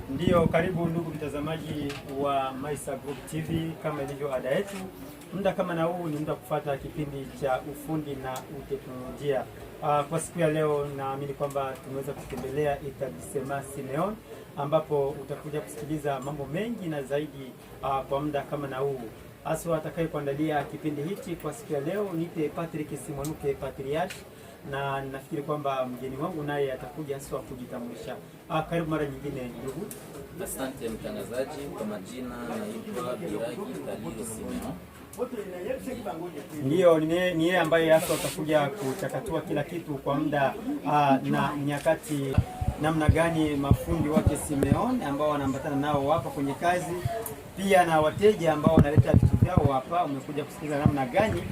Ndiyo, karibu ndugu mtazamaji wa MaisaGroup TV. Kama ilivyo ada yetu, muda kama na huu ni muda kufuata kipindi cha ufundi na uteknolojia. Kwa siku ya leo naamini kwamba tumeweza kutembelea etablissement ambapo utakuja kusikiliza mambo mengi na zaidi kwa muda kama na huu. Aswa atakaye kuandalia kipindi hichi kwa siku ya leo nipe Patrick Simwanuke Patriarch, na nafikiri kwamba mgeni wangu naye atakuja aswa kujitambulisha. Karibu mara nyingine ndugu. Asante mtangazaji, kwa majina naitwa Miradi Simeno. Ndiyo, ni yeye ambaye hasa atakuja kuchakatua kila kitu kwa muda na nyakati, namna gani mafundi wake Simeon ambao wanaambatana nao hapa kwenye kazi, pia na wateja ambao wanaleta vitu vyao hapa. Umekuja kusikiliza namna gani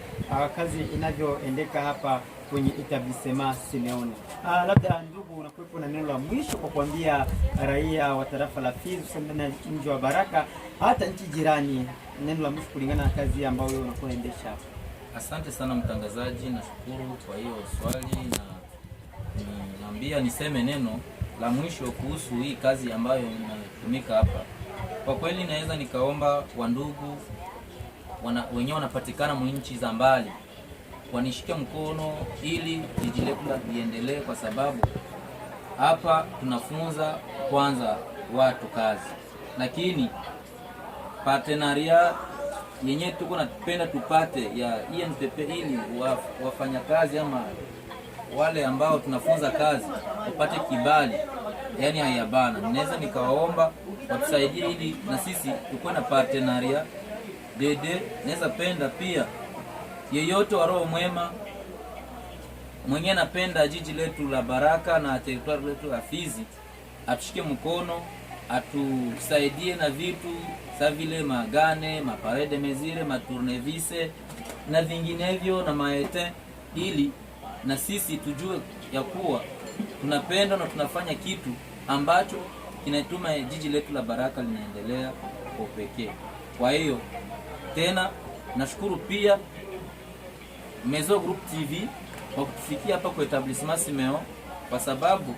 kazi inavyoendeka hapa kwenye etablissement Simeon. Labda ndugu, unakuwepo na neno la mwisho kwa kuambia raia wa tarafa la Fizi, na mji wa Baraka, hata nchi jirani, neno la mwisho kulingana na kazi ambayo wewe unakuendesha hapa? Asante sana mtangazaji, nashukuru kwa hiyo swali, na naambia niseme neno la mwisho kuhusu hii kazi ambayo inatumika hapa. Kwa kweli naweza nikaomba wandugu wenyewe wanapatikana mwinchi za mbali wanishike mkono ili jiji letu liendelee, kwa sababu hapa tunafunza kwanza watu kazi, lakini partenaria yenye tuko napenda tupate ya INPP ili wafanya kazi ama wale ambao tunafunza kazi tupate kibali, yani hayabana. Ninaweza nikawaomba watusaidie ili na sisi tuko na partenaria dede. Naweza penda pia yeyote wa roho mwema mwenye napenda jiji letu la Baraka na territoire letu la Fizi atushike mkono, atusaidie na vitu sa vile magane, maparede mezire, matournevise na vinginevyo na maete, ili na sisi tujue ya kuwa tunapenda na tunafanya kitu ambacho kinatuma jiji letu la Baraka linaendelea kwa pekee. Kwa hiyo tena nashukuru pia MaisaGroup TV kwa kutufikia hapa kwa etablissement Simeo, kwa sababu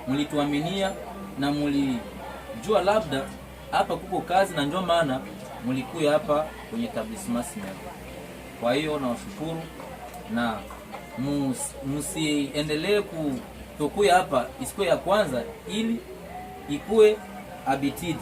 mlituaminia na mlijua labda hapa kuko kazi, na ndio maana mlikuja hapa kwenye etablissement Simeo. Kwa hiyo nawashukuru, na msiendelee kutokuya hapa isikuwe ya kwanza, ili ikuwe habitude.